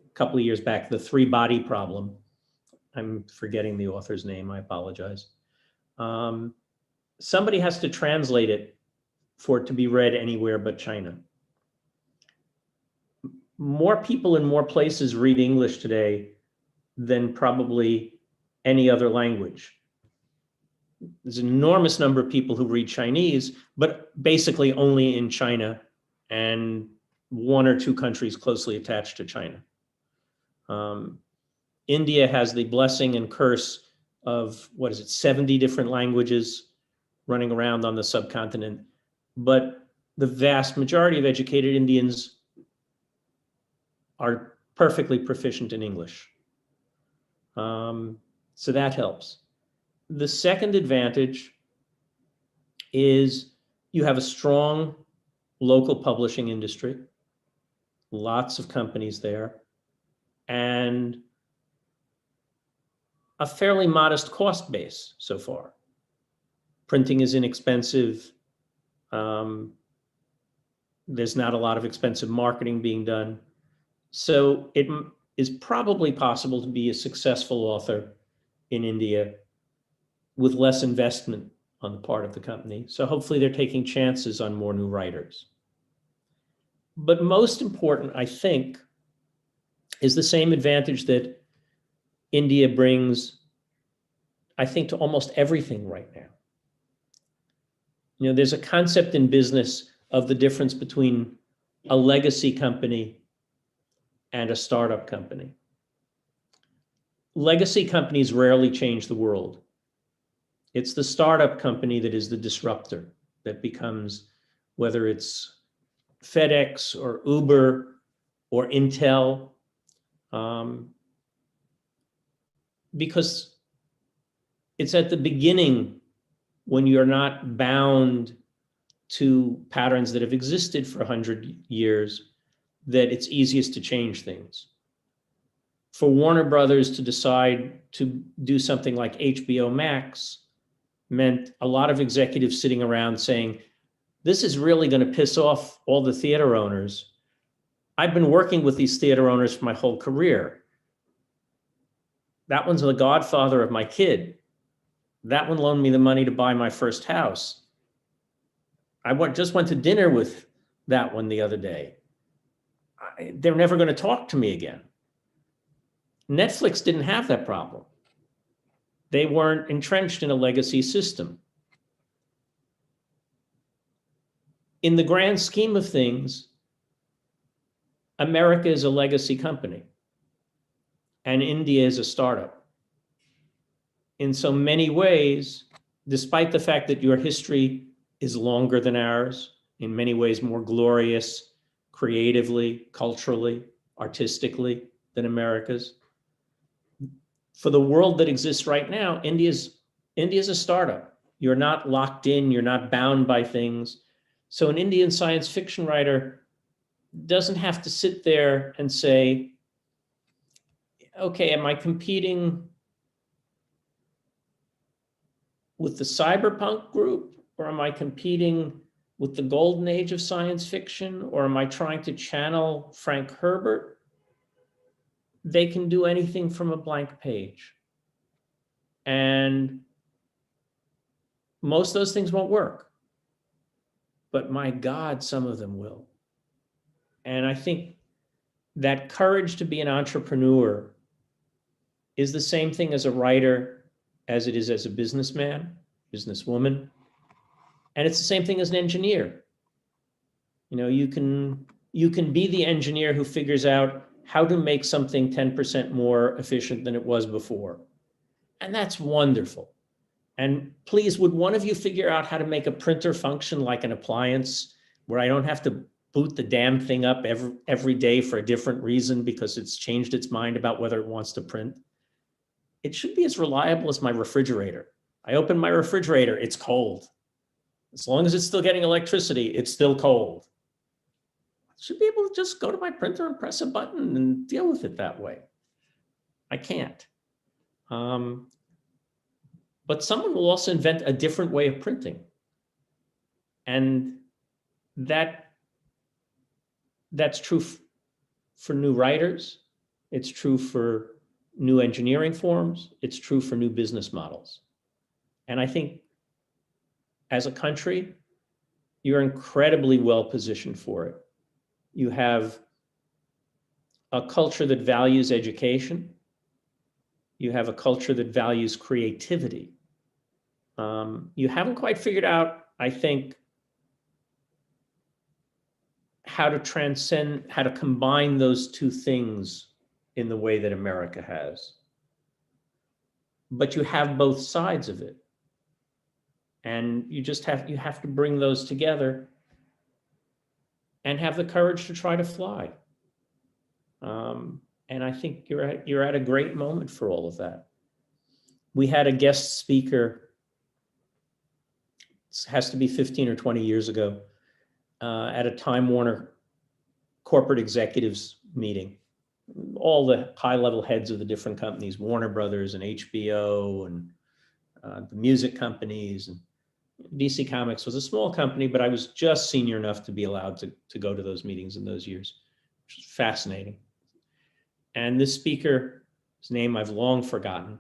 a couple of years back, The Three-Body Problem. I'm forgetting the author's name, I apologize. Somebody has to translate it for it to be read anywhere but China. More people in more places read English today than probably any other language. There's an enormous number of people who read Chinese, but basically only in China and one or two countries closely attached to China. India has the blessing and curse of, 70 different languages running around on the subcontinent. But the vast majority of educated Indians are perfectly proficient in English. So that helps. The second advantage is you have a strong local publishing industry, lots of companies there, and a fairly modest cost base so far. Printing is inexpensive. There's not a lot of expensive marketing being done. So it is probably possible to be a successful author in India with less investment on the part of the company. So hopefully they're taking chances on more new writers. But most important, I think, is the same advantage that India brings, I think, to almost everything right now. You know, there's a concept in business of the difference between a legacy company and a startup company. Legacy companies rarely change the world. It's the startup company that is the disruptor, that becomes, whether it's FedEx or Uber or Intel, because it's at the beginning when you're not bound to patterns that have existed for 100 years that it's easiest to change things. For Warner Brothers to decide to do something like HBO Max meant a lot of executives sitting around saying, this is really going to piss off all the theater owners. I've been working with these theater owners for my whole career. That one's the godfather of my kid. That one loaned me the money to buy my first house. I just went to dinner with that one the other day. They're never going to talk to me again. Netflix didn't have that problem. They weren't entrenched in a legacy system. In the grand scheme of things, America is a legacy company and India is a startup. In so many ways, despite the fact that your history is longer than ours, in many ways more glorious, creatively, culturally, artistically than America's, for the world that exists right now, India's a startup. You're not locked in, you're not bound by things. So an Indian science fiction writer doesn't have to sit there and say, okay, am I competing with the cyberpunk group, or am I competing with the golden age of science fiction, or am I trying to channel Frank Herbert? They can do anything from a blank page. And most of those things won't work. But my God, some of them will. And I think that courage to be an entrepreneur is the same thing as a writer as it is as a businessman, businesswoman. And it's the same thing as an engineer. You know, you can be the engineer who figures out how to make something 10% more efficient than it was before. And that's wonderful. And please, would one of you figure out how to make a printer function like an appliance where I don't have to boot the damn thing up every day for a different reason because it's changed its mind about whether it wants to print? It should be as reliable as my refrigerator. I open my refrigerator, it's cold. As long as it's still getting electricity, it's still cold. I should be able to just go to my printer and press a button and deal with it that way. I can't. But someone will also invent a different way of printing. And that's true for new writers. It's true for new engineering forms. It's true for new business models. And I think as a country, you're incredibly well positioned for it. You have a culture that values education. You have a culture that values creativity. You haven't quite figured out, I think, how to transcend, how to combine those two things in the way that America has. But you have both sides of it. And you have to bring those together and have the courage to try to fly. And I think you're at a great moment for all of that. We had a guest speaker, it has to be 15 or 20 years ago, at a Time Warner corporate executives meeting. All the high-level heads of the different companies, Warner Brothers and HBO and the music companies. And DC Comics was a small company, but I was just senior enough to be allowed to go to those meetings in those years, which was fascinating. And this speaker, his name I've long forgotten,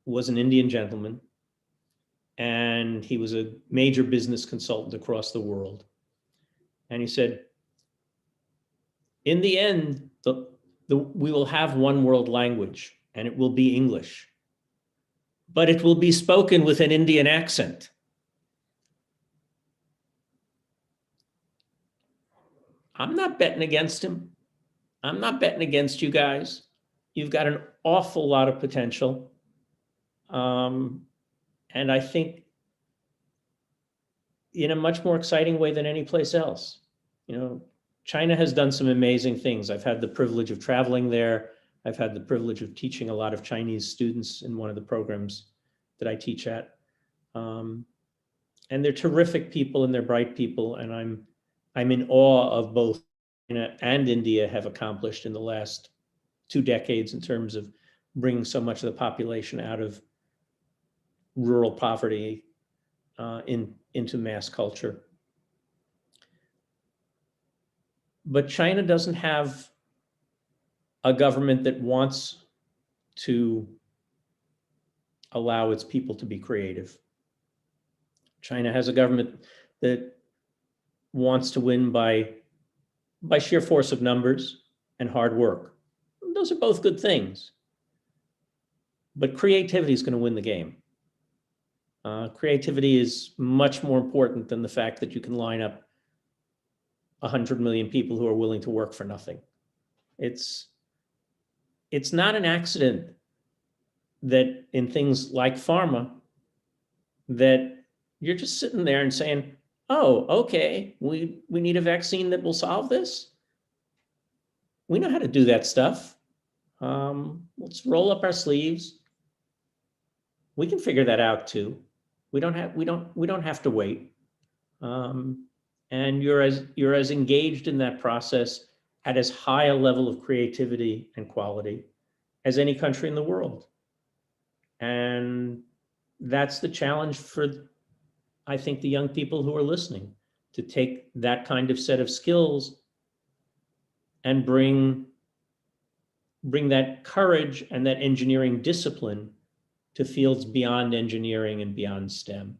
was an Indian gentleman. And he was a major business consultant across the world. And he said, in the end, we will have one world language, and it will be English, but it will be spoken with an Indian accent. I'm not betting against him. I'm not betting against you guys. You've got an awful lot of potential. And I think in a much more exciting way than any place else. China has done some amazing things. I've had the privilege of traveling there. I've had the privilege of teaching a lot of Chinese students in one of the programs that I teach at. And they're terrific people and they're bright people. And I'm in awe of both China and India have accomplished in the last 2 decades in terms of bringing so much of the population out of rural poverty into mass culture. But China doesn't have a government that wants to allow its people to be creative. China has a government that wants to win by sheer force of numbers and hard work. Those are both good things. But creativity is going to win the game. Creativity is much more important than the fact that you can line up 100 million people who are willing to work for nothing. It's not an accident that in things like pharma, that you're just sitting there and saying, oh, okay, we need a vaccine that will solve this. We know how to do that stuff. Let's roll up our sleeves. We can figure that out too. We don't have to wait. And you're as engaged in that process at as high a level of creativity and quality as any country in the world. And that's the challenge for, I think, the young people who are listening, to take that kind of set of skills and bring that courage and that engineering discipline to fields beyond engineering and beyond STEM.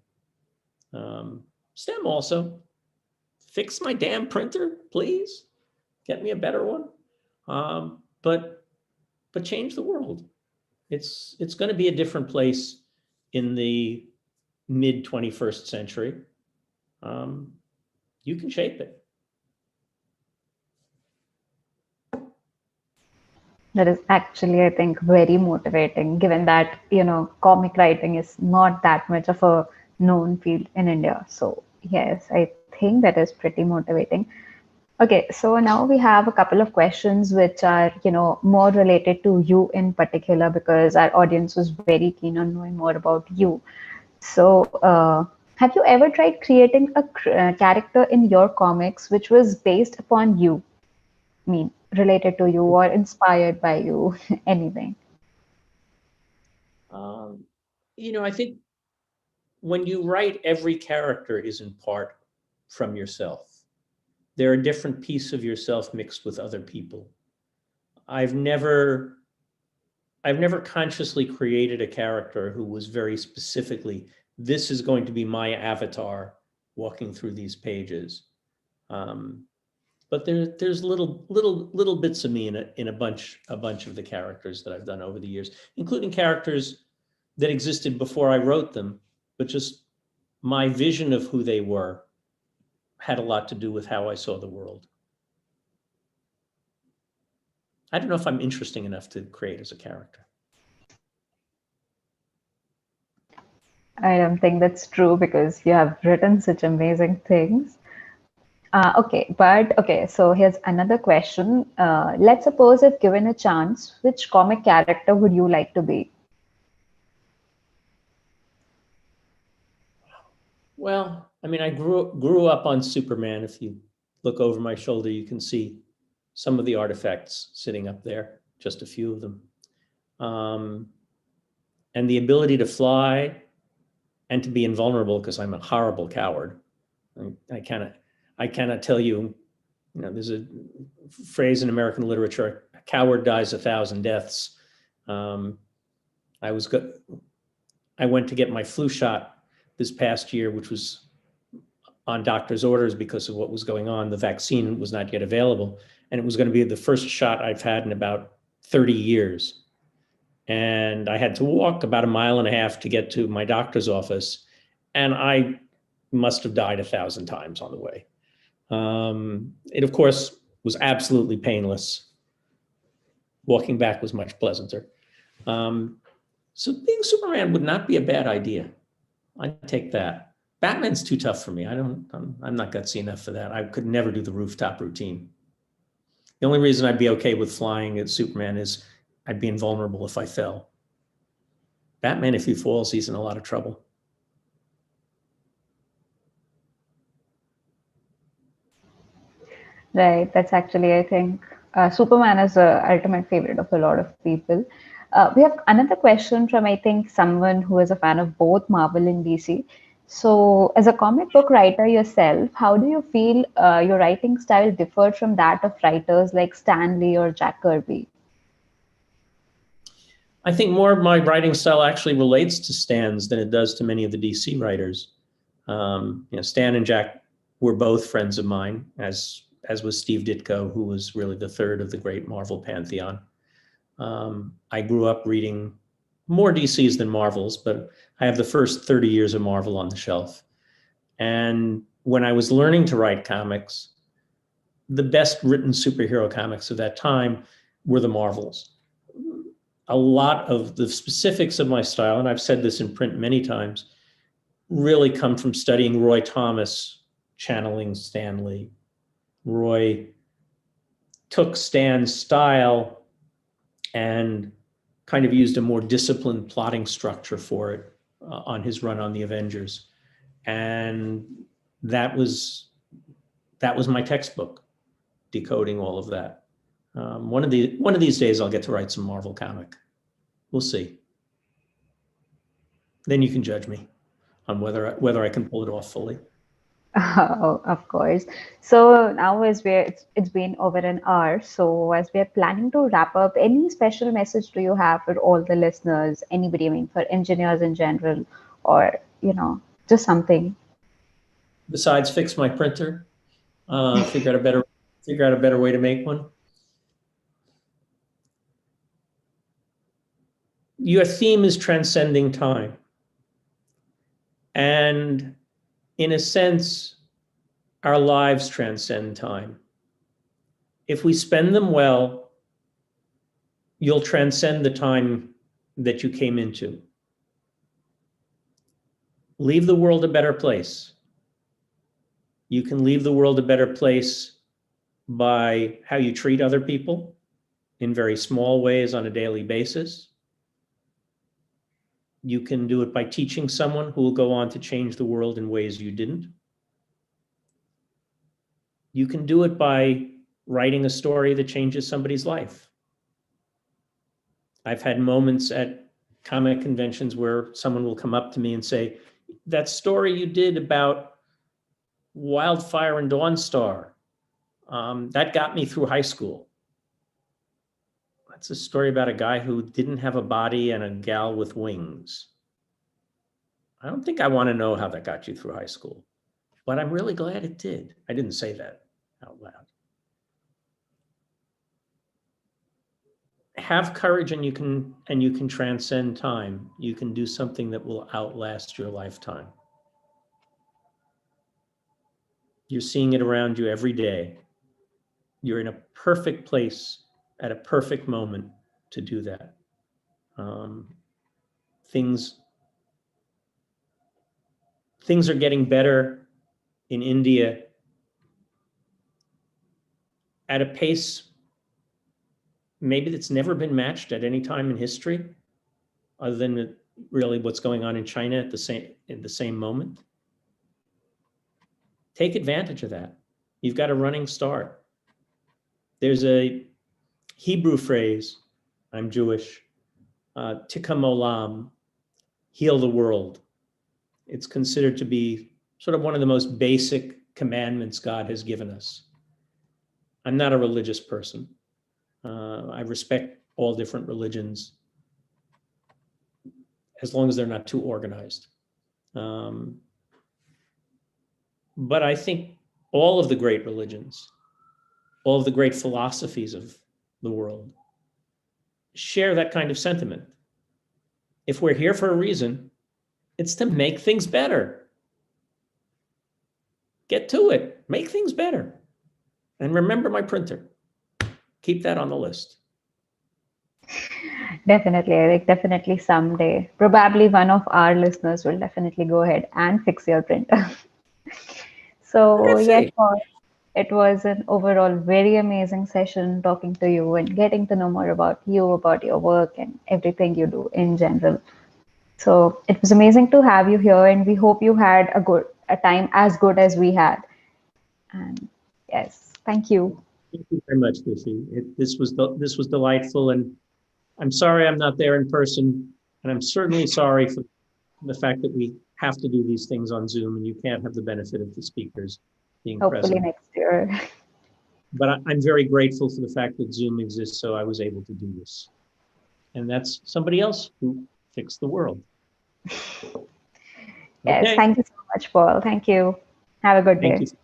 STEM also, fix my damn printer, please. Get me a better one. But change the world. It's going to be a different place in the mid 21st century. You can shape it. That is actually, I think, very motivating, given that, comic writing is not that much of a known field in India. So yes, I think that is pretty motivating. Okay, so now we have a couple of questions which are, more related to you in particular, because our audience was very keen on knowing more about you. So have you ever tried creating a character in your comics which was based upon you? I mean, related to you or inspired by you, anything? I think when you write, every character is in part from yourself. they're a different piece of yourself mixed with other people. I've never consciously created a character who was very specifically, this is going to be my avatar walking through these pages. But there's little bits of me in a bunch of the characters that I've done over the years, including characters that existed before I wrote them, but just my vision of who they were had a lot to do with how I saw the world. I don't know if I'm interesting enough to create as a character. I don't think that's true because you have written such amazing things. Okay, so here's another question. Let's suppose if given a chance, which comic character would you like to be? Well, I mean, I grew up on Superman. If you look over my shoulder, you can see some of the artifacts sitting up there, just a few of them. And the ability to fly and to be invulnerable, because I'm a horrible coward. I cannot tell you, there's a phrase in American literature, a coward dies 1,000 deaths. I went to get my flu shot this past year, which was on doctor's orders because of what was going on. The vaccine was not yet available, and it was going to be the first shot I've had in about 30 years. And I had to walk about 1.5 miles to get to my doctor's office, and I must have died 1,000 times on the way. It, of course, was absolutely painless. Walking back was much pleasanter. So being Superman would not be a bad idea. I'd take that. Batman's too tough for me. I'm not gutsy enough for that. I could never do the rooftop routine. The only reason I'd be okay with flying as Superman is I'd be invulnerable if I fell. Batman, if he falls, he's in a lot of trouble. Right, that's actually, I think, Superman is the ultimate favorite of a lot of people. We have another question from, I think, someone who is a fan of both Marvel and DC. So, as a comic book writer yourself, how do you feel your writing style differed from that of writers like Stan Lee or Jack Kirby? I think more of my writing style actually relates to Stan's than it does to many of the DC writers. Stan and Jack were both friends of mine, as was Steve Ditko, who was really the third of the great Marvel pantheon. I grew up reading more DCs than Marvels, but I have the first 30 years of Marvel on the shelf. And when I was learning to write comics, the best written superhero comics of that time were the Marvels. A lot of the specifics of my style, and I've said this in print many times, really come from studying Roy Thomas channeling Stan Lee. Roy took Stan's style and kind of used a more disciplined plotting structure for it on his run on the Avengers. And that was my textbook, decoding all of that. One of these days I'll get to write some Marvel comic. We'll see. Then you can judge me on whether I can pull it off fully. Oh, of course. So now it's been over an hour. So as we're planning to wrap up, any special message do you have for all the listeners? Anybody, I mean, for engineers in general, or just something. Besides, fix my printer. Figure out a better way to make one. Your theme is transcending time. And in a sense, our lives transcend time. If we spend them well, you'll transcend the time that you came into. Leave the world a better place. You can leave the world a better place by how you treat other people in very small ways on a daily basis. You can do it by teaching someone who will go on to change the world in ways you didn't. You can do it by writing a story that changes somebody's life. I've had moments at comic conventions where someone will come up to me and say, that story you did about Wildfire and Dawnstar, That got me through high school. That's a story about a guy who didn't have a body and a gal with wings. I don't think I want to know how that got you through high school, but I'm really glad it did. I didn't say that out loud. Have courage, and you can transcend time. You can do something that will outlast your lifetime. You're seeing it around you every day. You're in a perfect place at a perfect moment to do that. Things are getting better in India at a pace maybe that's never been matched at any time in history, other than really what's going on in China at the same moment. Take advantage of that. You've got a running start. There's a Hebrew phrase, I'm Jewish, tikkun olam, heal the world. It's considered to be sort of one of the most basic commandments God has given us. I'm not a religious person. I respect all different religions as long as they're not too organized. But I think all of the great religions, all of the great philosophies of the world share that kind of sentiment. If we're here for a reason, it's to make things better. Get to it, make things better. And remember my printer. Keep that on the list. Definitely, Eric. Definitely someday. Probably one of our listeners will definitely go ahead and fix your printer. So yes, Paul, it was an overall very amazing session talking to you and getting to know more about you, about your work and everything you do in general. So it was amazing to have you here, and we hope you had a time as good as we had. And yes, thank you. Thank you very much, Lucy. This was delightful, and I'm sorry I'm not there in person, and I'm certainly sorry for the fact that we have to do these things on Zoom and you can't have the benefit of the speakers being Hopefully present. next year. But I'm very grateful for the fact that Zoom exists, so I was able to do this. And that's somebody else who fixed the world. Yes, Okay. thank you so much, Paul. Thank you. Have a good day. Thank you.